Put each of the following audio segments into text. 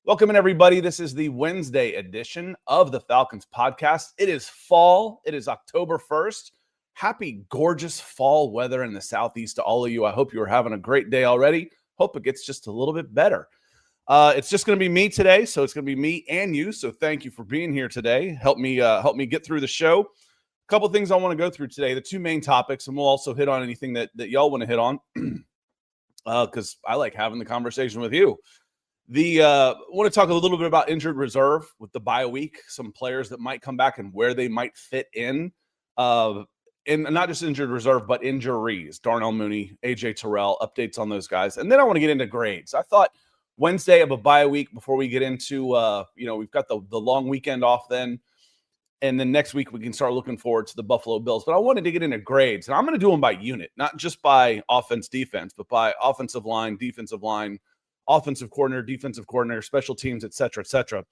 Welcome in, everybody. This is the Wednesday edition of the Falcons Podcast. It is fall. It is October 1st. Happy, gorgeous fall weather in the Southeast to all of you. I hope you are having a great day already. Hope it gets just a little bit better. It's just going to be me today, so it's going to be me and you. So thank you for being here today. Help me get through the show. A couple things I want to go through today. The two main topics, and we'll also hit on anything that y'all want to hit on because I like having the conversation with you. I want to talk a little bit about injured reserve with the bye week, some players that might come back and where they might fit in. And not just injured reserve, but injuries. Darnell Mooney, AJ Terrell, updates on those guys. And then I want to get into grades. I thought Wednesday of a bye week before we get into, we've got the long weekend off then. And then next week we can start looking forward to the Buffalo Bills. But I wanted to get into grades. And I'm going to do them by unit, not just by offense, defense, but by offensive line, defensive line, offensive coordinator, defensive coordinator, special teams, et cetera, et cetera.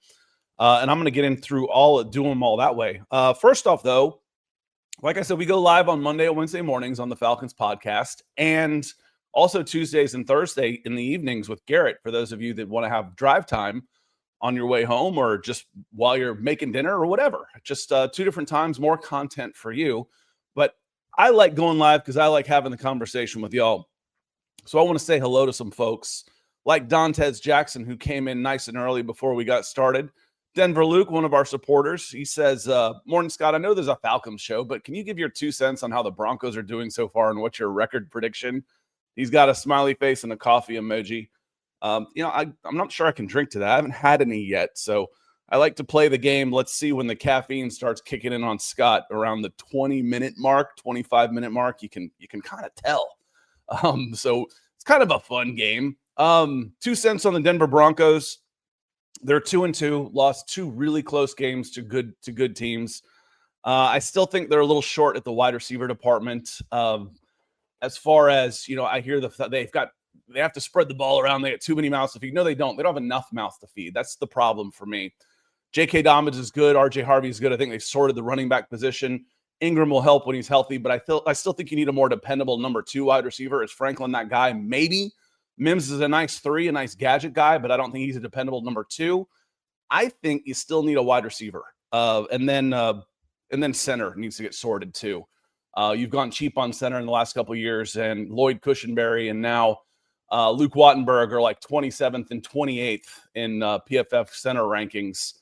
And I'm going to get in through do them all that way. First off, though, like I said, we go live on Monday and Wednesday mornings on the Falcons Podcast, and also Tuesdays and Thursday in the evenings with Garrett, for those of you that want to have drive time on your way home or just while you're making dinner or whatever. Just two different times, more content for you. But I like going live because I like having the conversation with y'all. So I want to say hello to some folks like Dontez Jackson, who came in nice and early before we got started. Denver Luke, one of our supporters, he says, morning, Scott, I know there's a Falcons show, but can you give your 2 cents on how the Broncos are doing so far and what's your record prediction? He's got a smiley face and a coffee emoji. I'm not sure I can drink to that. I haven't had any yet, so I like to play the game. Let's see when the caffeine starts kicking in on Scott around the 20-minute mark, 25-minute mark. You can kind of tell. So it's kind of a fun game. 2 cents on the Denver Broncos. They're 2-2, lost two really close games to good teams. I still think they're a little short at the wide receiver department. As far as, I hear they have to spread the ball around. They have too many mouths to feed. No, they don't. They don't have enough mouths to feed. That's the problem for me. J.K. Dobbins is good. R.J. Harvey is good. I think they've sorted the running back position. Ingram will help when he's healthy, but I still think you need a more dependable number 2 wide receiver. Is Franklin that guy? Maybe. Mims is a nice 3, a nice gadget guy, but I don't think he's a dependable number 2. I think you still need a wide receiver. And then center needs to get sorted too. You've gone cheap on center in the last couple of years, and Lloyd Cushenberry and now Luke Wattenberg are like 27th and 28th in PFF center rankings.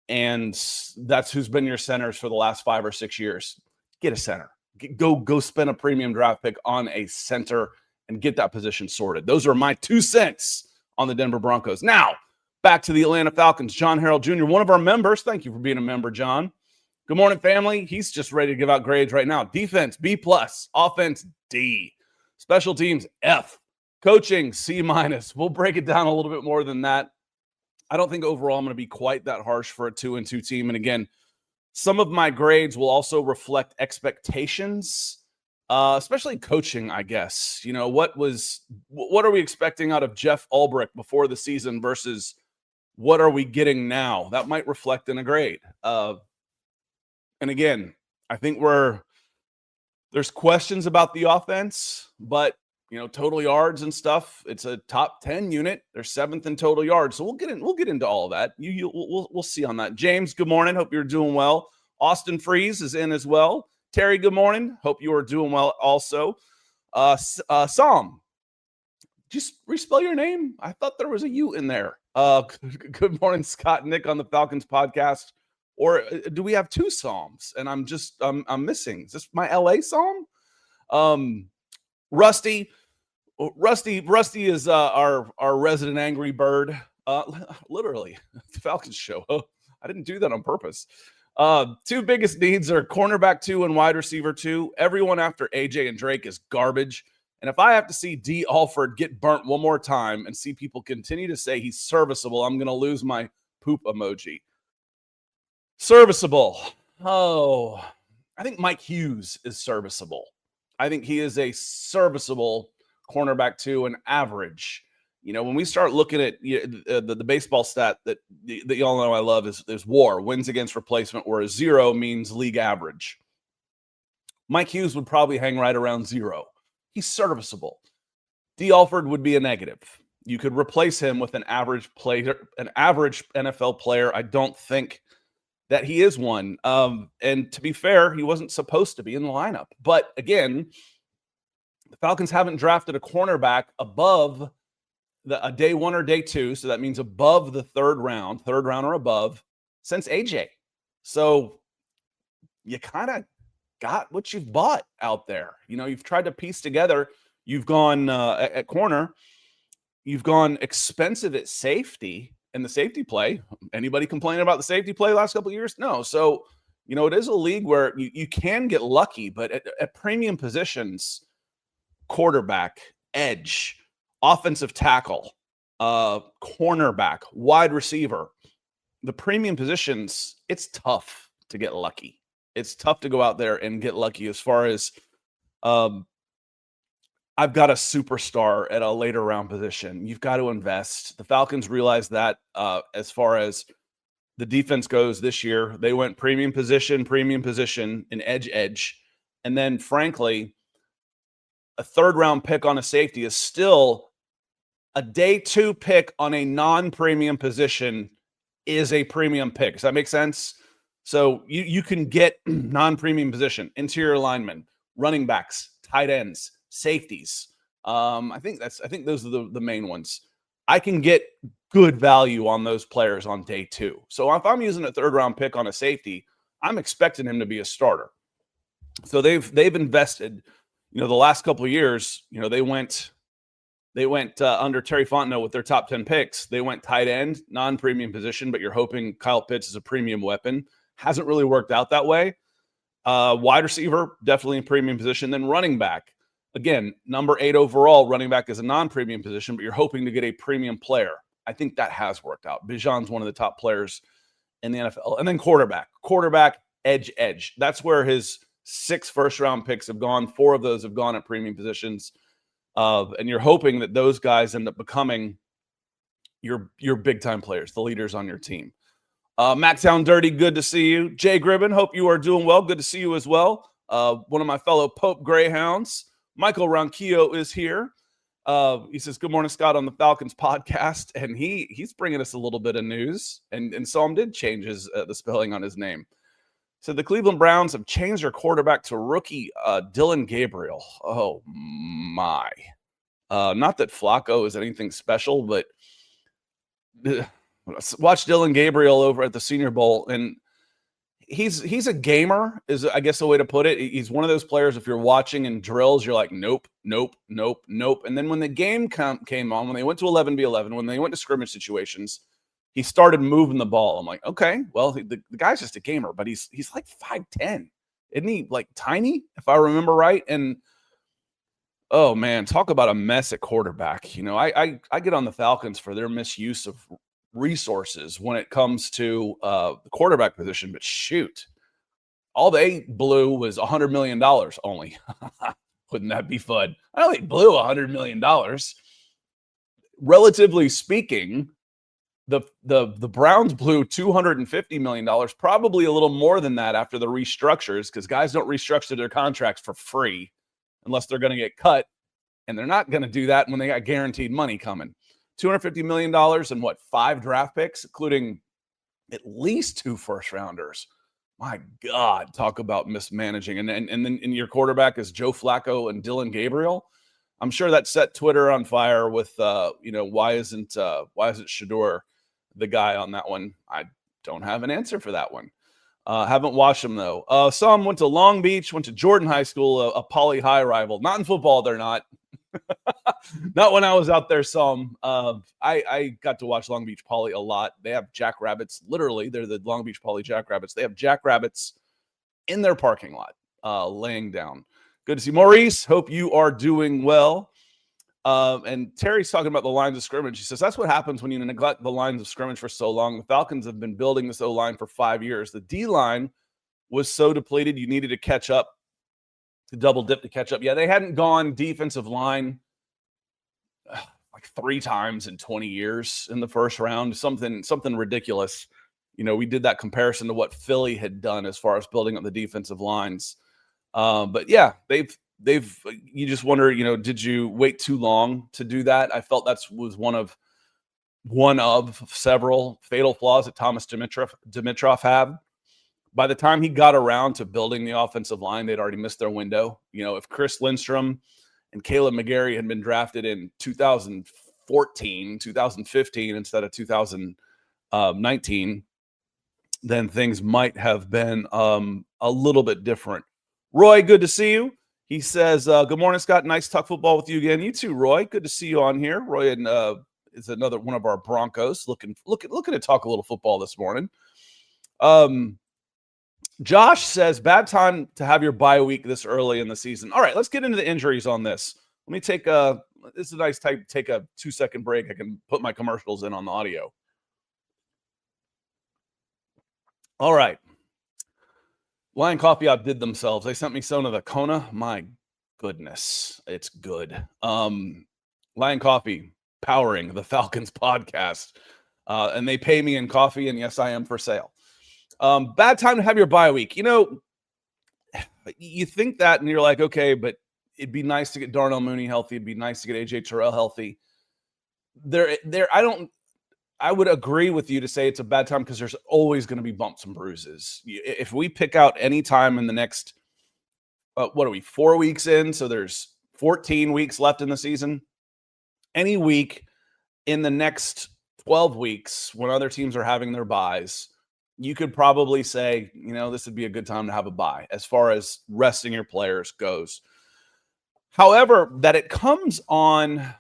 And that's who's been your centers for the last 5 or 6 years. Get a center. Go spend a premium draft pick on a center and get that position sorted. Those are my 2 cents on the Denver Broncos. Now, back to the Atlanta Falcons. John Harrell Jr., one of our members. Thank you for being a member, John. Good morning, family. He's just ready to give out grades right now. Defense, B+. Offense, D. Special teams, F. Coaching, C-. We'll break it down a little bit more than that. I don't think overall I'm going to be quite that harsh for a 2-2 team. And again, some of my grades will also reflect expectations, especially coaching, I guess. What are we expecting out of Jeff Ulbrich before the season versus what are we getting now? That might reflect in a grade. And again, I think there's questions about the offense, but total yards and stuff, it's a top 10 unit. They're 7th in total yards. So we'll get into all of that. We'll see on that. James, good morning. Hope you're doing well. Austin Freeze is in as well. Terry, good morning. Hope you are doing well also. Psalm, just respell your name. I thought there was a U in there. Good morning, Scott and Nick on the Falcons Podcast. Or do we have 2 Psalms? And I'm missing. Is this my LA Psalm? Rusty is our resident angry bird. Literally, the Falcons show. I didn't do that on purpose. 2 biggest needs are cornerback 2 and wide receiver 2. Everyone after AJ and Drake is garbage. And if I have to see D. Alford get burnt one more time and see people continue to say he's serviceable, I'm going to lose my poop emoji. Serviceable. Oh, I think Mike Hughes is serviceable. I think he is a serviceable cornerback 2 and average. When we start looking at the baseball stat that y'all know I love is WAR, wins against replacement, where a 0 means league average. Mike Hughes would probably hang right around 0. He's serviceable. D. Alford would be a negative. you could replace him with an average NFL player. I don't think that he is one. And to be fair, he wasn't supposed to be in the lineup. But again, the Falcons haven't drafted a cornerback above a day one or day two. So that means above the third round or above, since AJ. So you kind of got what you've bought out there. You've tried to piece together. You've gone at corner. You've gone expensive at safety in the safety play. Anybody complaining about the safety play the last couple of years? No. So, it is a league where you can get lucky, but at premium positions, quarterback, edge, offensive tackle, cornerback, wide receiver, the premium positions, it's tough to get lucky. It's tough to go out there and get lucky as far as I've got a superstar at a later round position. You've got to invest. The Falcons realized that as far as the defense goes this year. They went premium position, and edge. And then, frankly, a third round pick on a safety is still a day two pick on a non-premium position is a premium pick. Does that make sense? So you can get non-premium position, interior linemen, running backs, tight ends, safeties. I think those are the main ones. I can get good value on those players on day two. So if I'm using a third round pick on a safety, I'm expecting him to be a starter. So they've invested, the last couple of years, they went under Terry Fontenot with their top 10 picks. They went tight end, non-premium position, but you're hoping Kyle Pitts is a premium weapon. Hasn't really worked out that way. Wide receiver, definitely a premium position. Then running back. Again, number 8 overall, running back is a non-premium position, but you're hoping to get a premium player. I think that has worked out. Bijan's one of the top players in the NFL. And then quarterback, edge. That's where his 6 first-round picks have gone. 4 of those have gone at premium positions. And you're hoping that those guys end up becoming your big-time players, the leaders on your team. Matt Town Dirty, good to see you. Jay Gribben, hope you are doing well. Good to see you as well. One of my fellow Pope Greyhounds, Michael Ronquillo, is here. He says, good morning, Scott, on the Falcons podcast. And he's bringing us a little bit of news. And Psalm did change the spelling on his name. So the Cleveland Browns have changed their quarterback to rookie Dillon Gabriel. Oh, my. Not that Flacco is anything special, but watch Dillon Gabriel over at the Senior Bowl, and he's a gamer, is I guess the way to put it. He's one of those players, if you're watching in drills, you're like, nope. And then when the game came on, when they went to 11v11, when they went to scrimmage situations, he started moving the ball. I'm like, okay, well, the guy's just a gamer, but he's like 5'10". Isn't he like tiny, if I remember right? And oh man, talk about a mess at quarterback. I get on the Falcons for their misuse of resources when it comes to the quarterback position, but shoot, all they blew was $100 million only. Wouldn't that be fun? I only blew $100 million. Relatively speaking, the Browns blew $250 million, probably a little more than that after the restructures, because guys don't restructure their contracts for free unless they're going to get cut, and they're not going to do that when they got guaranteed money coming. $250 million and 5 draft picks, including at least 2 first-rounders. My God, talk about mismanaging. And then your quarterback is Joe Flacco and Dillon Gabriel. I'm sure that set Twitter on fire with, why isn't Shador the guy on that one? I don't have an answer for that one. Haven't watched them, though. Some went to Long Beach, went to Jordan High School, a Poly High rival. Not in football, they're not. Not when I was out there, some. I got to watch Long Beach Poly a lot. They have jackrabbits. Literally, they're the Long Beach Poly jackrabbits. They have jackrabbits in their parking lot, laying down. Good to see Maurice. Hope you are doing well. And Terry's talking about the lines of scrimmage. He says that's what happens when you neglect the lines of scrimmage for so long. The Falcons have been building this O-line for 5 years. The D-line was so depleted, you needed to catch up, to double dip to catch up. Yeah, they hadn't gone defensive line like 3 times in 20 years in the first round. Something ridiculous. We did that comparison to what Philly had done as far as building up the defensive lines. But yeah, they've you just wonder, did you wait too long to do that? I felt was one of several fatal flaws that Thomas Dimitroff had. By the time he got around to building the offensive line, they'd already missed their window. If Chris Lindstrom and Caleb McGarry had been drafted in 2014, 2015 instead of 2019, then things might have been a little bit different. Roy, good to see you. He says, good morning, Scott. Nice talk football with you again. You too, Roy. Good to see you on here. Roy is another one of our Broncos looking to talk a little football this morning. Josh says, bad time to have your bye week this early in the season. All right, let's get into the injuries on this. Let me take this is a nice time to take a 2-second break. I can put my commercials in on the audio. All right. Lion Coffee outdid themselves. They sent me some of the Kona. My goodness, it's good. Lion Coffee powering the Falcons podcast. And they pay me in coffee, and yes, I am for sale. Bad time to have your bye week. You think that and you're like, okay, but it'd be nice to get Darnell Mooney healthy. It'd be nice to get AJ Terrell healthy. I would agree with you to say it's a bad time because there's always going to be bumps and bruises. If we pick out any time in the next, 4 weeks in? So there's 14 weeks left in the season. Any week in the next 12 weeks when other teams are having their byes, you could probably say, this would be a good time to have a bye as far as resting your players goes. However, that it comes on,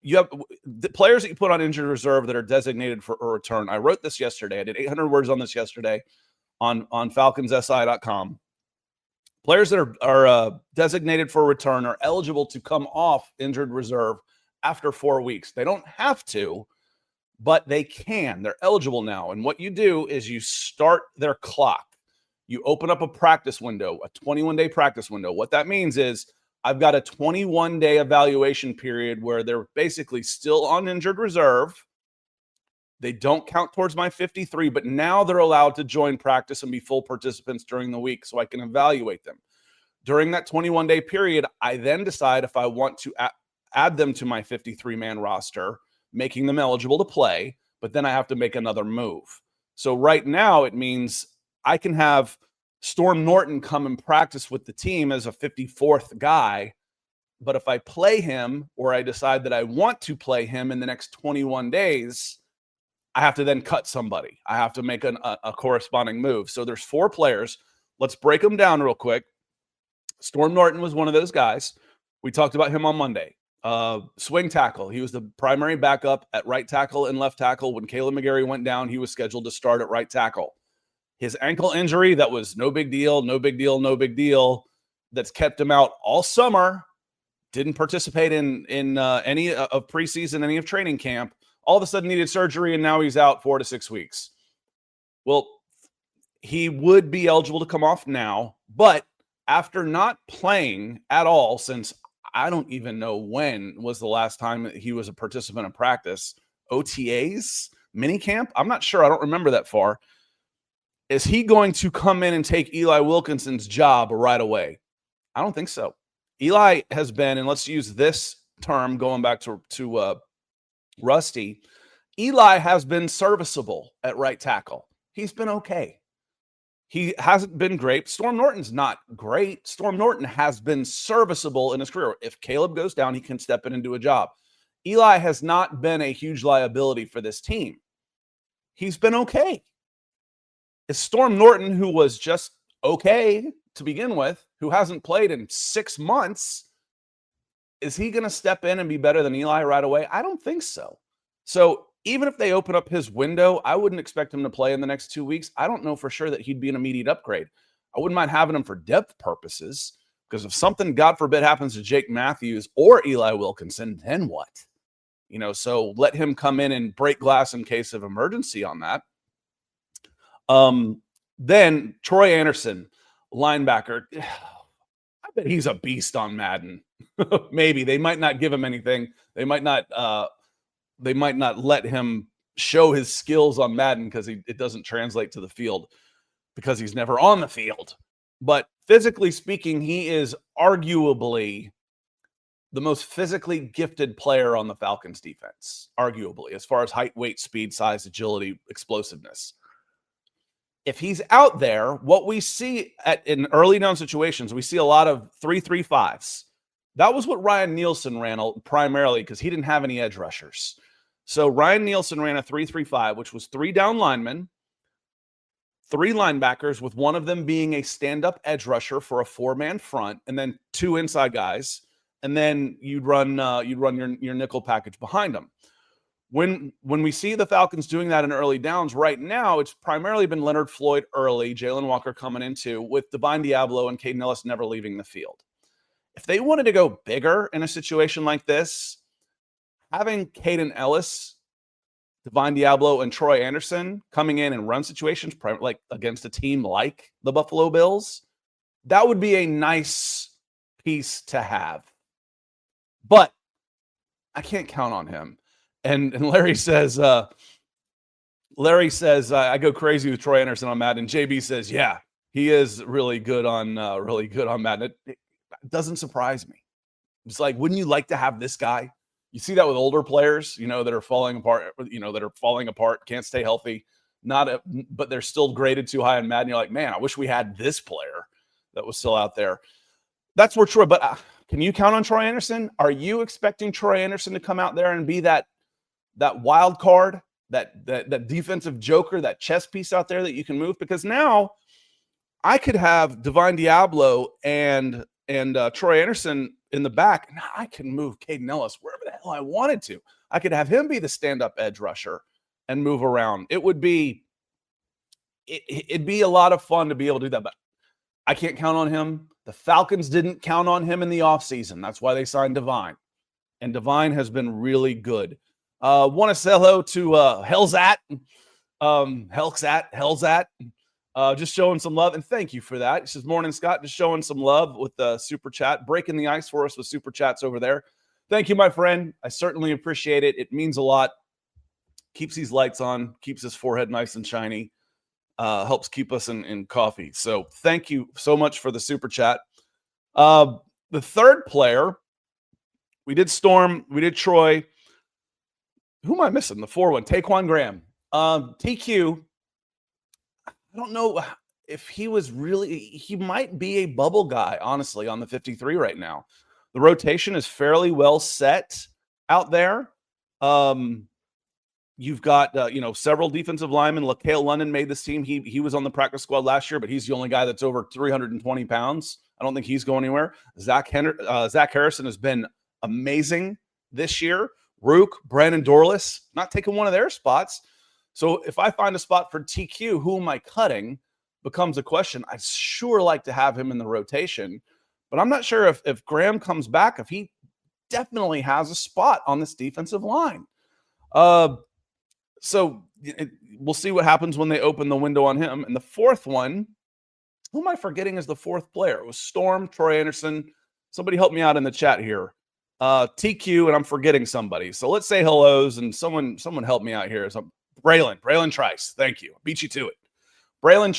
you have the players that you put on injured reserve that are designated for a return. I wrote this yesterday. I did 800 words on this yesterday on falconssi.com. Players that are designated for a return are eligible to come off injured reserve after 4 weeks. They don't have to, but they can. They're eligible now. And what you do is you start their clock. You open up a practice window, a 21-day practice window. What that means is I've got a 21-day evaluation period where they're basically still on injured reserve. They don't count towards my 53, but now they're allowed to join practice and be full participants during the week so I can evaluate them. During that 21-day period, I then decide if I want to add them to my 53-man roster, making them eligible to play, but then I have to make another move. So right now it means I can have Storm Norton come and practice with the team as a 54th guy, but if I play him or I decide that I want to play him in the next 21 days, I have to then cut somebody. I have to make a corresponding move. So there's 4 players. Let's break them down real quick. Storm Norton was one of those guys. We talked about him on Monday. Swing tackle. He was the primary backup at right tackle and left tackle. When Caleb McGarry went down, he was scheduled to start at right tackle. His ankle injury, that was no big deal, that's kept him out all summer, didn't participate in any of preseason, any of training camp, all of a sudden needed surgery, and now he's out 4 to 6 weeks. Well, he would be eligible to come off now, but after not playing at all since I don't even know when was the last time that he was a participant in practice, OTAs, minicamp, I'm not sure. I don't remember that far. Is he going to come in and take Eli Wilkinson's job right away? I don't think so. Eli has been, and let's use this term going back to Rusty, Eli has been serviceable at right tackle. He's been okay. He hasn't been great. Storm Norton's not great. Storm Norton has been serviceable in his career. If Caleb goes down, he can step in and do a job. Eli has not been a huge liability for this team. He's been okay. It's Storm Norton, who was just okay to begin with, who hasn't played in 6 months. Is he going to step in and be better than Eli right away? I don't think so. So even if they open up his window, I wouldn't expect him to play in the next 2 weeks. I don't know for sure that he'd be an immediate upgrade. I wouldn't mind having him for depth purposes, because if something, God forbid, happens to Jake Matthews or Eli Wilkinson, then what? So let him come in and break glass in case of emergency on that. Then Troy Anderson, linebacker. I bet he's a beast on Madden. Maybe they might not give him anything. They might not let him show his skills on Madden because it doesn't translate to the field because he's never on the field. But physically speaking, he is arguably the most physically gifted player on the Falcons defense, arguably, as far as height, weight, speed, size, agility, explosiveness. If he's out there, what we see in early down situations, we see a lot of 3-3-5s. That was what Ryan Nielsen ran primarily because he didn't have any edge rushers. So Ryan Nielsen ran a 3-3-5, which was 3 down linemen, 3 linebackers, with one of them being a stand-up edge rusher for a 4-man front, and then 2 inside guys, and then you'd run your nickel package behind them. When we see the Falcons doing that in early downs, right now it's primarily been Leonard Floyd early, Jalen Walker coming into, with Divine Diablo and Caden Ellis never leaving the field. If they wanted to go bigger in a situation like this, having Caden Ellis, Divine Diablo, and Troy Anderson coming in and run situations like against a team like the Buffalo Bills, that would be a nice piece to have. But I can't count on him. And Larry says, I go crazy with Troy Anderson on Madden. And JB says, yeah, he is really good on Madden. It doesn't surprise me. It's like, wouldn't you like to have this guy? You see that with older players, that are falling apart, can't stay healthy, but they're still graded too high on Madden. You're like, man, I wish we had this player that was still out there. That's where Troy, but can you count on Troy Anderson? Are you expecting Troy Anderson to come out there and be that wild card, that defensive joker, that chess piece out there that you can move? Because now I could have Divine Diablo and Troy Anderson in the back. Now I can move Caden Ellis wherever the hell I wanted to. I could have him be the stand-up edge rusher and move around. It'd be a lot of fun to be able to do that, but I can't count on him. The Falcons didn't count on him in the offseason. That's why they signed Divine. And Divine has been really good. Want to say hello to Hellzat. Just showing some love, and thank you for that. He says, morning, Scott, just showing some love with the super chat, breaking the ice for us with super chats over there. Thank you, my friend. I certainly appreciate it. It means a lot. Keeps these lights on, keeps his forehead nice and shiny, helps keep us in coffee. So thank you so much for the super chat. The third player, we did Storm, we did Troy. Who am I missing? The 4-1, Taquan Graham. TQ, I don't know if he might be a bubble guy, honestly, on the 53 right now. The rotation is fairly well set out there. You've got, several defensive linemen. LaCale London made this team. He was on the practice squad last year, but he's the only guy that's over 320 pounds. I don't think he's going anywhere. Zach Harrison has been amazing this year. Rook, Brandon Dorless, not taking one of their spots. So if I find a spot for TQ, who am I cutting becomes a question. I'd sure like to have him in the rotation, but I'm not sure if Graham comes back, if he definitely has a spot on this defensive line. So we'll see what happens when they open the window on him. And the fourth one, who am I forgetting as the fourth player? It was Storm, Troy Anderson. Somebody help me out in the chat here. TQ, and I'm forgetting somebody. So let's say hellos, and someone help me out here. So Braylon Trice. Thank you. Beat you to it. Braylon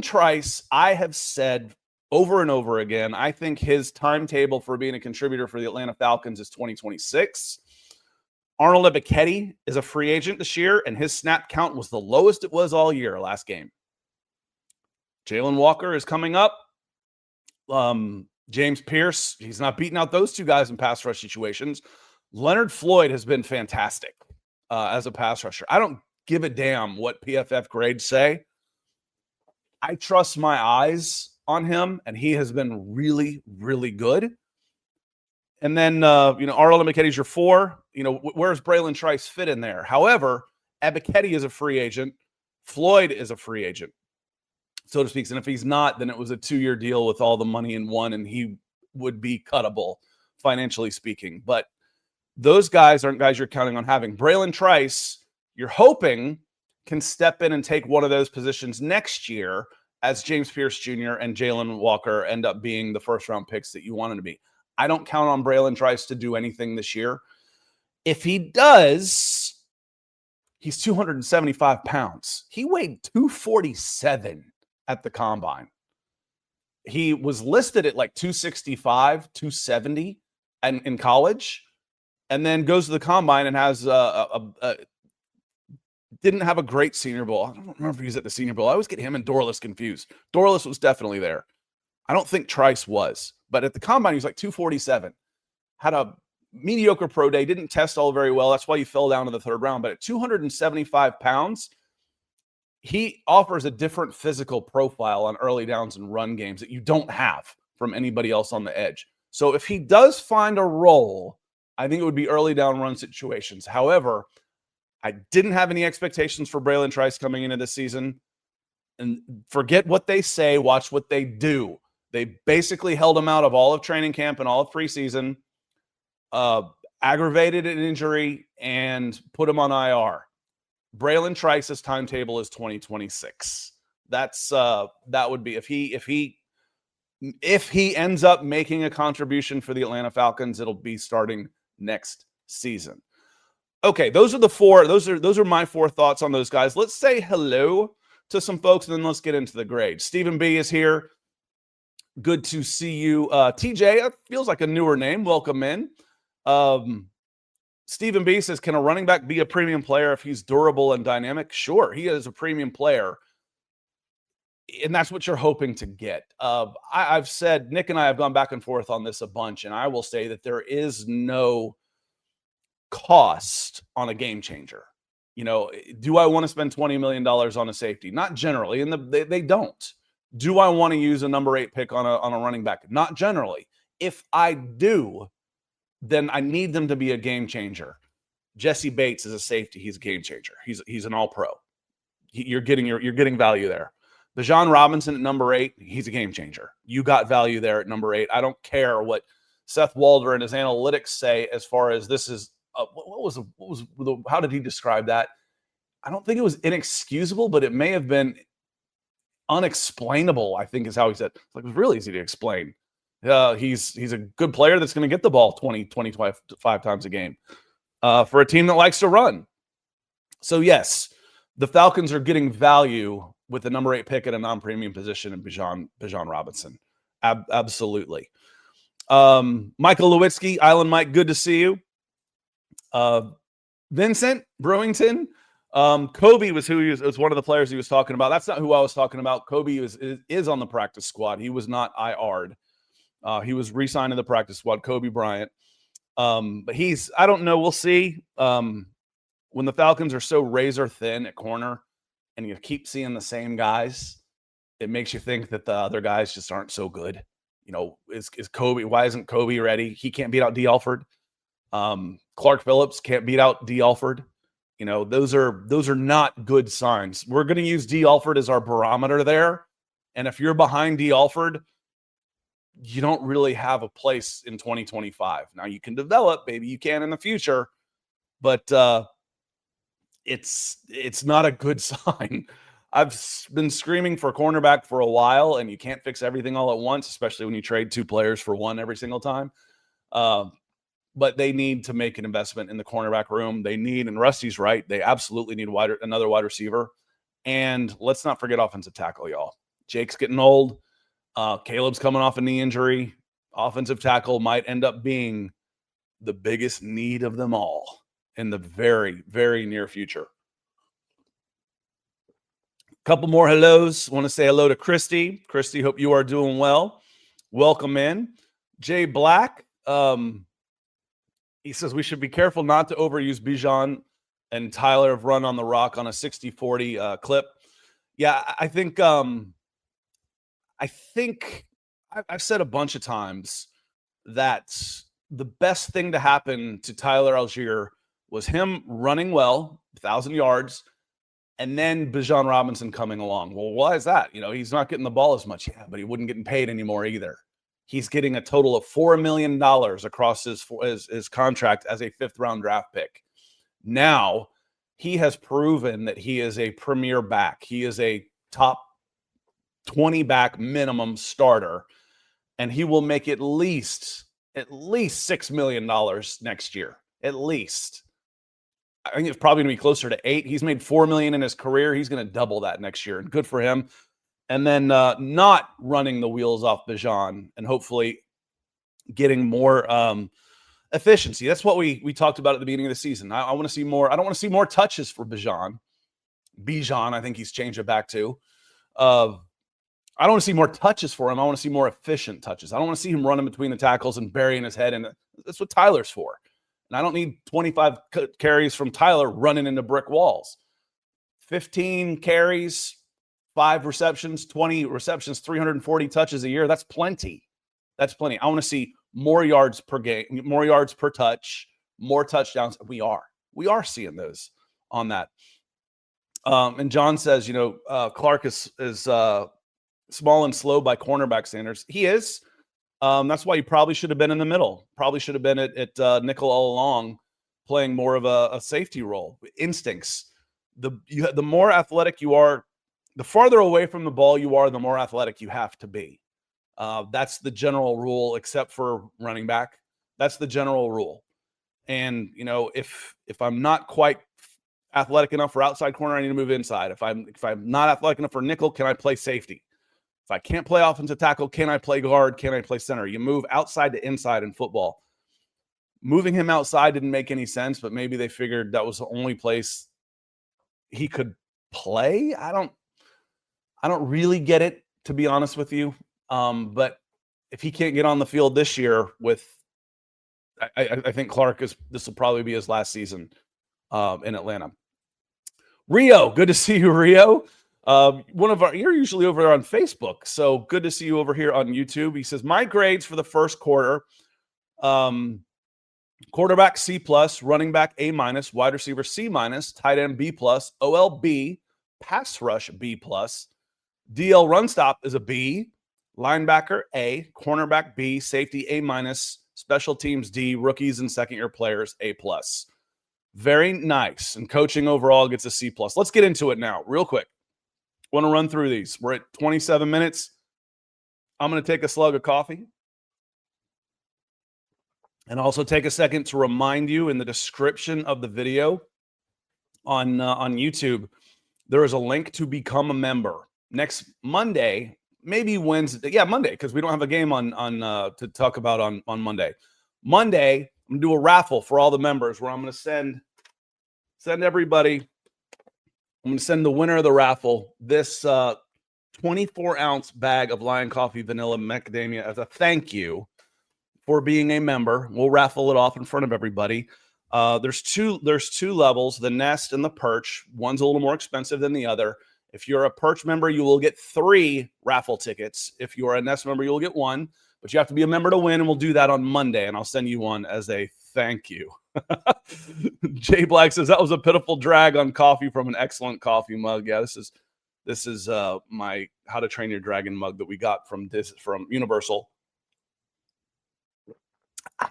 Trice, I have said over and over again, I think his timetable for being a contributor for the Atlanta Falcons is 2026. Arnold Ebiketie is a free agent this year, and his snap count was the lowest it was all year last game. Jalen Walker is coming up. James Pierce, he's not beating out those two guys in pass rush situations. Leonard Floyd has been fantastic as a pass rusher. I don't give a damn what PFF grades say. I trust my eyes on him, and he has been really, really good. And then, Arnold Ebiketie's your 4. Where's Braylon Trice fit in there? However, Ebiketie is a free agent. Floyd is a free agent, so to speak. And if he's not, then it was a 2-year deal with all the money in one, and he would be cuttable, financially speaking. But those guys aren't guys you're counting on having. Braylon Trice, you're hoping can step in and take one of those positions next year as James Pierce Jr. and Jalen Walker end up being the first-round picks that you want them to be. I don't count on Braylon Trice to do anything this year. If he does, he's 275 pounds. He weighed 247 at the combine. He was listed at like 265, 270 in college, and then goes to the combine and has didn't have a great Senior Bowl. I don't remember if he was at the Senior Bowl. I always get him and Dorless confused. Dorless was definitely there. I don't think Trice was, but at the combine, he was like 247. Had a mediocre pro day, didn't test all very well. That's why he fell down to the third round. But at 275 pounds, he offers a different physical profile on early downs and run games that you don't have from anybody else on the edge. So if he does find a role, I think it would be early down run situations. However, I didn't have any expectations for Braylon Trice coming into this season. And forget what they say, watch what they do. They basically held him out of all of training camp and all of preseason, aggravated an injury, and put him on IR. Braylon Trice's timetable is 2026. That would be if he ends up making a contribution for the Atlanta Falcons, it'll be starting next season. Okay, those are my 4 thoughts on those guys. Let's say hello to some folks, and then let's get into the grades. Stephen B is here. Good to see you. TJ, feels like a newer name. Welcome in. Stephen B says, can a running back be a premium player if he's durable and dynamic? Sure, he is a premium player, and that's what you're hoping to get. I've said, Nick and I have gone back and forth on this a bunch, and I will say that there is no cost on a game changer. You know, do I want to spend $20 million on a safety? Not generally, and they don't. Do I want to use a number 8 pick on a running back? Not generally. If I do, then I need them to be a game changer. Jesse Bates is a safety. He's a game changer. He's an all-pro. You're getting value there. Bijan Robinson at number 8, he's a game changer. You got value there at number 8. I don't care what Seth Walder and his analytics say as far as this is. How did he describe that? I don't think it was inexcusable, but it may have been unexplainable, I think is how he said. It was really easy to explain. He's a good player that's going to get the ball 25 times a game for a team that likes to run. So, yes, the Falcons are getting value with the number 8 pick at a non-premium position in Bijan Robinson. Absolutely. Michael Lewitzki, Island Mike, good to see you. Vincent Brewington. Kobe was was one of the players he was talking about. That's not who I was talking about. Kobe is on the practice squad. He was not IR'd. He was re-signed to the practice squad, Kobe Bryant. But I don't know. We'll see. When the Falcons are so razor thin at corner and you keep seeing the same guys, it makes you think that the other guys just aren't so good. You know, is Kobe, why isn't Kobe ready? He can't beat out D. Alford. Clark Phillips can't beat out D. Alford. You know, those are not good signs. We're going to use D. Alford as our barometer there. And if you're behind D. Alford, you don't really have a place in 2025. Now you can develop, maybe you can in the future, but it's not a good sign. I've been screaming for cornerback for a while, and you can't fix everything all at once, especially when you trade 2 players for 1 every single time. But they need to make an investment in the cornerback room. They need, and Rusty's right, they absolutely need another wide receiver. And let's not forget offensive tackle, y'all. Jake's getting old. Caleb's coming off a knee injury. Offensive tackle might end up being the biggest need of them all in the very, very near future. A couple more hellos. Want to say hello to Christy. Christy, hope you are doing well. Welcome in. Jay Black. He says we should be careful not to overuse Bijan and Tyler have run on the rock on a 60-40 clip. Yeah, I think I've said a bunch of times that the best thing to happen to Tyler Algier was him running well, 1,000 yards, and then Bijan Robinson coming along. Well, why is that? You know, he's not getting the ball as much. Yeah, but he wouldn't get paid anymore either. He's getting a total of $4 million across his contract as a 5th-round draft pick. Now, he has proven that he is a premier back. He is a top 20 back minimum starter, and he will make at least $6 million next year. At least. I think it's probably going to be closer to 8. He's made $4 million in his career. He's going to double that next year, and good for him. and then not running the wheels off Bijan and hopefully getting more efficiency. That's what we talked about at the beginning of the season. I want to see more. I don't want to see more touches for Bijan. I think he's changed it back to. I don't want to see more touches for him. I want to see more efficient touches. I don't want to see him running between the tackles and burying his head in it. That's what Tyler's for. And I don't need 25 carries from Tyler running into brick walls. 15 carries, 5 receptions, 20 receptions, 340 touches a year. That's plenty. That's plenty. I want to see more yards per game, more yards per touch, more touchdowns. We are seeing those on that. And John says, Clark is small and slow by cornerback standards. He is. That's why he probably should have been in the middle. Probably should have been at nickel all along, playing more of a safety role. Instincts. The more athletic you are, the farther away from the ball you are, the more athletic you have to be. That's the general rule, except for running back. That's the general rule. And if I'm not quite athletic enough for outside corner, I need to move inside. If I'm not athletic enough for nickel, can I play safety? If I can't play offensive tackle, can I play guard? Can I play center? You move outside to inside in football. Moving him outside didn't make any sense, but maybe they figured that was the only place he could play. I don't really get it, to be honest with you. But if he can't get on the field this year I think this will probably be his last season in Atlanta. Rio, good to see you, Rio. You're usually over there on Facebook, so good to see you over here on YouTube. He says, my grades for the first quarter, quarterback C+, running back A-, wide receiver C-, tight end B+, OL B, pass rush B+, DL run stop is a B, linebacker A, cornerback B, safety A-, special teams D, rookies and second-year players A+. Very nice. And coaching overall gets a C+. Let's get into it now, real quick. Want to run through these. We're at 27 minutes. I'm going to take a slug of coffee. And also take a second to remind you, in the description of the video on YouTube, there is a link to become a member. Next Monday, maybe Wednesday. Yeah, Monday, because we don't have a game on to talk about on Monday. Monday, I'm going to do a raffle for all the members where I'm going to send everybody. I'm going to send the winner of the raffle this 24-ounce bag of Lion Coffee Vanilla Macadamia as a thank you for being a member. We'll raffle it off in front of everybody. There's two levels, the Nest and the Perch. One's a little more expensive than the other. If you're a Perch member, you will get 3 raffle tickets. If you're a Nest member, you'll get 1. But you have to be a member to win, and we'll do that on Monday, and I'll send you one as a thank you. Jay Black says, that was a pitiful drag on coffee from an excellent coffee mug. Yeah, this is my How to Train Your Dragon mug that we got from Universal. Is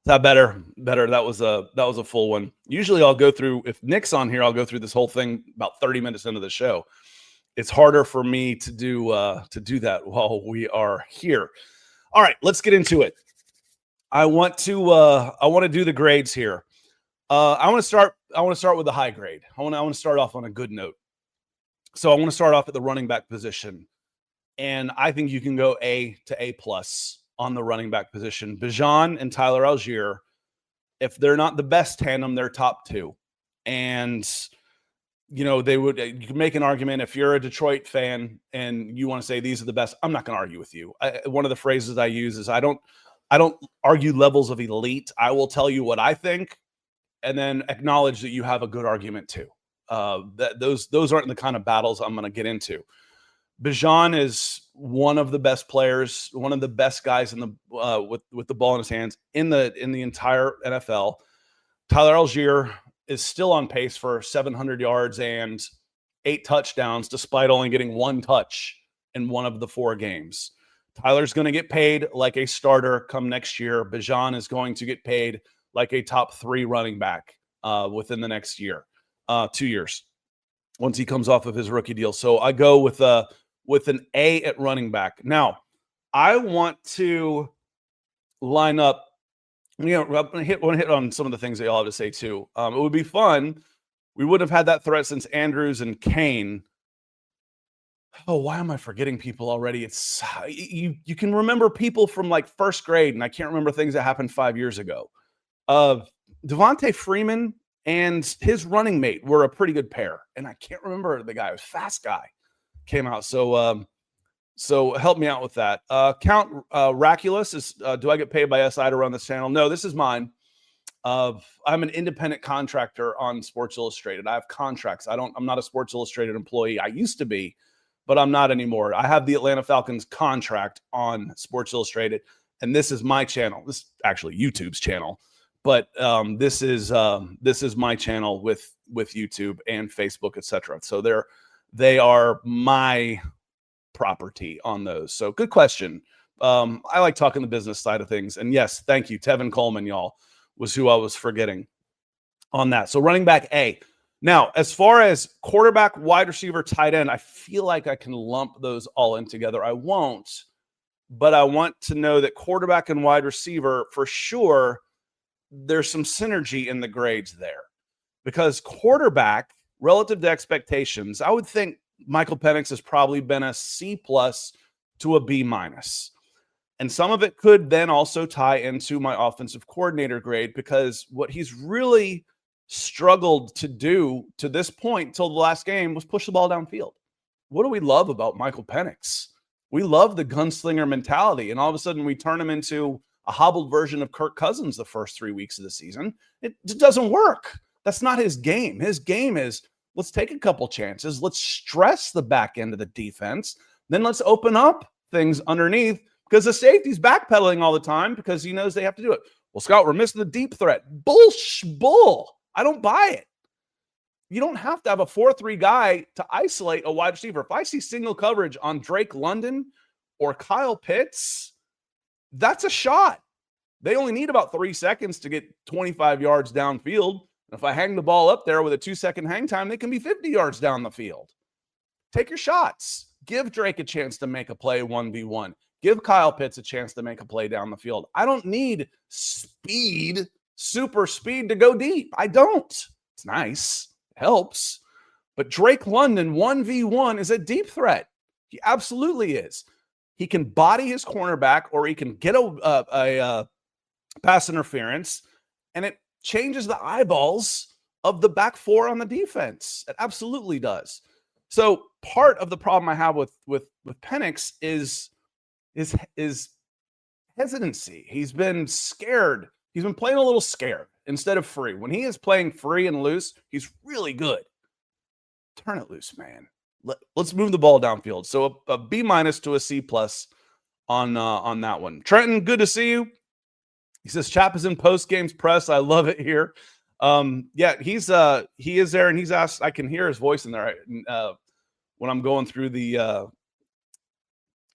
that better? That was a full one. Usually I'll go through, if Nick's on here, I'll go through this whole thing about 30 minutes into the show. It's harder for me to do that while we are here. All right, let's get into it. I want to do the grades here. I want to start with the high grade. I want to start off on a good note. So I want to start off at the running back position, and I think you can go A to A+ on the running back position. Bijan and Tyler Algier, if they're not the best tandem, they're top 2. And you can make an argument if you're a Detroit fan and you want to say these are the best. I'm not going to argue with you. One of the phrases I use is I don't argue levels of elite. I will tell you what I think, and then acknowledge that you have a good argument too. Those aren't the kind of battles I'm going to get into. Bijan is one of the best players, one of the best guys in the with the ball in his hands in the entire NFL. Tyler Algier is still on pace for 700 yards and 8 touchdowns, despite only getting 1 touch in one of the 4 games. Tyler's going to get paid like a starter come next year. Bijan is going to get paid like a top 3 running back within the next year, 2 years, once he comes off of his rookie deal. So I go with an A at running back. Now, I want to line up. I'm going to hit on some of the things that y'all have to say too. It would be fun. We wouldn't have had that threat since Andrews and Kane. Oh, why am I forgetting people already? It's you can remember people from like first grade, and I can't remember things that happened 5 years ago. Uh, Devontae Freeman and his running mate were a pretty good pair, and I can't remember the guy. It was fast guy came out. So help me out with that. Count Raculus is. Do I get paid by SI to run this channel? No, this is mine. I'm an independent contractor on Sports Illustrated. I have contracts. I'm not a Sports Illustrated employee. I used to be, but I'm not anymore. I have the Atlanta Falcons contract on Sports Illustrated, and this is my channel. This is actually YouTube's channel, but this is my channel with YouTube and Facebook, etc. So they are my property on those. So good question. I like talking the business side of things, and yes, thank you, Tevin Coleman, y'all, was who I was forgetting on that. So running back A. Now, as far as quarterback, wide receiver, tight end, I feel like I can lump those all in together. I won't, but I want to know that quarterback and wide receiver, for sure, there's some synergy in the grades there. Because quarterback, relative to expectations, I would think Michael Penix has probably been a C+ to a B-. And some of it could then also tie into my offensive coordinator grade, because what he's really struggled to do to this point till the last game was push the ball downfield. What do we love about Michael Penix? We love the gunslinger mentality, and all of a sudden we turn him into a hobbled version of Kirk Cousins the first 3 weeks of the season. It doesn't work. That's not his game. His game is, let's take a couple chances. Let's stress the back end of the defense. Then let's open up things underneath, because the safety's backpedaling all the time because he knows they have to do it. Well, Scott, we're missing the deep threat. Bull. I don't buy it. You don't have to have a 4-3 guy to isolate a wide receiver. If I see single coverage on Drake London or Kyle Pitts, that's a shot. They only need about 3 seconds to get 25 yards downfield. If I hang the ball up there with a 2-second hang time, they can be 50 yards down the field. Take your shots. Give Drake a chance to make a play 1v1. Give Kyle Pitts a chance to make a play down the field. I don't need speed, super speed to go deep. I don't. It's nice. It helps. But Drake London 1v1 is a deep threat. He absolutely is. He can body his cornerback, or he can get a pass interference, and it changes the eyeballs of the back four on the defense. It absolutely does. So part of the problem I have with Penix is hesitancy. He's been scared. He's been playing a little scared instead of free. When he is playing free and loose, he's really good. Turn it loose, man. Let's move the ball downfield. So a B- to a C+ on that one. Trenton, good to see you. He says Chap is in post games press. I love it here. Yeah, he is there, and he's asked. I can hear his voice in there when I'm going through the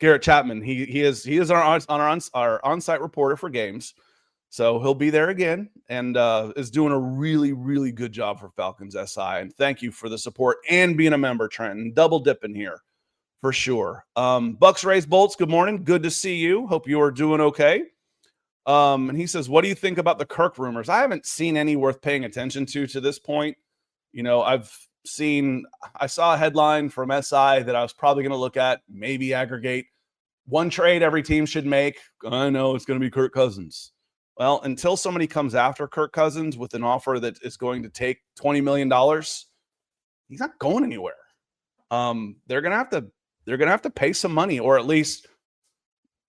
Garrett Chapman. He is our on-site reporter for games, so he'll be there again, and is doing a really, really good job for Falcons SI. And thank you for the support and being a member, Trenton. Double dipping here for sure. Bucks Rays Bolts, good morning. Good to see you. Hope you are doing okay. And he says, what do you think about the Kirk rumors? I haven't seen any worth paying attention to this point. You know, I saw a headline from SI that I was probably going to look at, maybe aggregate one trade every team should make. I know it's going to be Kirk Cousins. Well, until somebody comes after Kirk Cousins with an offer that is going to take $20 million, he's not going anywhere. They're going to have to pay some money, or at least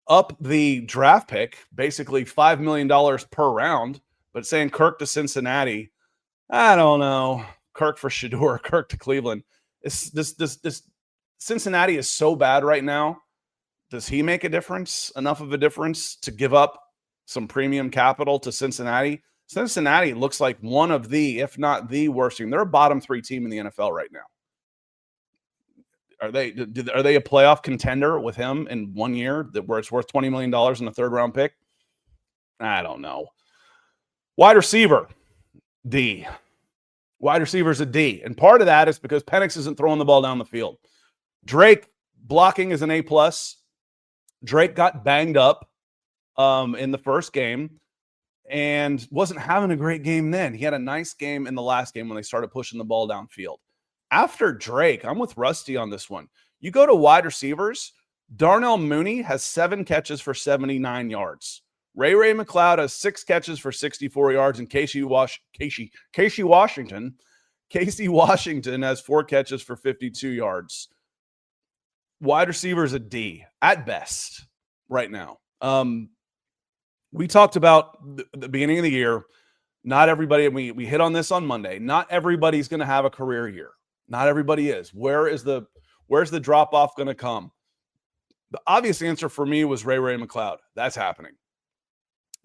up the draft pick, basically $5 million per round. But saying Kirk to Cincinnati, I don't know. Kirk for Shedeur, Kirk to Cleveland. This Cincinnati is so bad right now. Does he make a difference? Enough of a difference to give up some premium capital to Cincinnati? Cincinnati looks like one of the, if not the worst team. They're a bottom 3 team in the NFL right now. Are they a playoff contender with him in 1 year where it's worth $20 million in a third-round pick? I don't know. Wide receiver, D. Wide receiver's a D. And part of that is because Penix isn't throwing the ball down the field. Drake blocking is an A+. Drake got banged up in the first game and wasn't having a great game then. He had a nice game in the last game when they started pushing the ball downfield. After Drake, I'm with Rusty on this one. You go to wide receivers, Darnell Mooney has 7 catches for 79 yards. Ray McCloud has 6 catches for 64 yards, and Casey Washington has 4 catches for 52 yards. Wide receivers a D at best right now. We talked about the beginning of the year. Not everybody, and we hit on this on Monday. Not everybody's going to have a career year. Not everybody is. Where's the drop off going to come? The obvious answer for me was Ray McCloud. That's happening.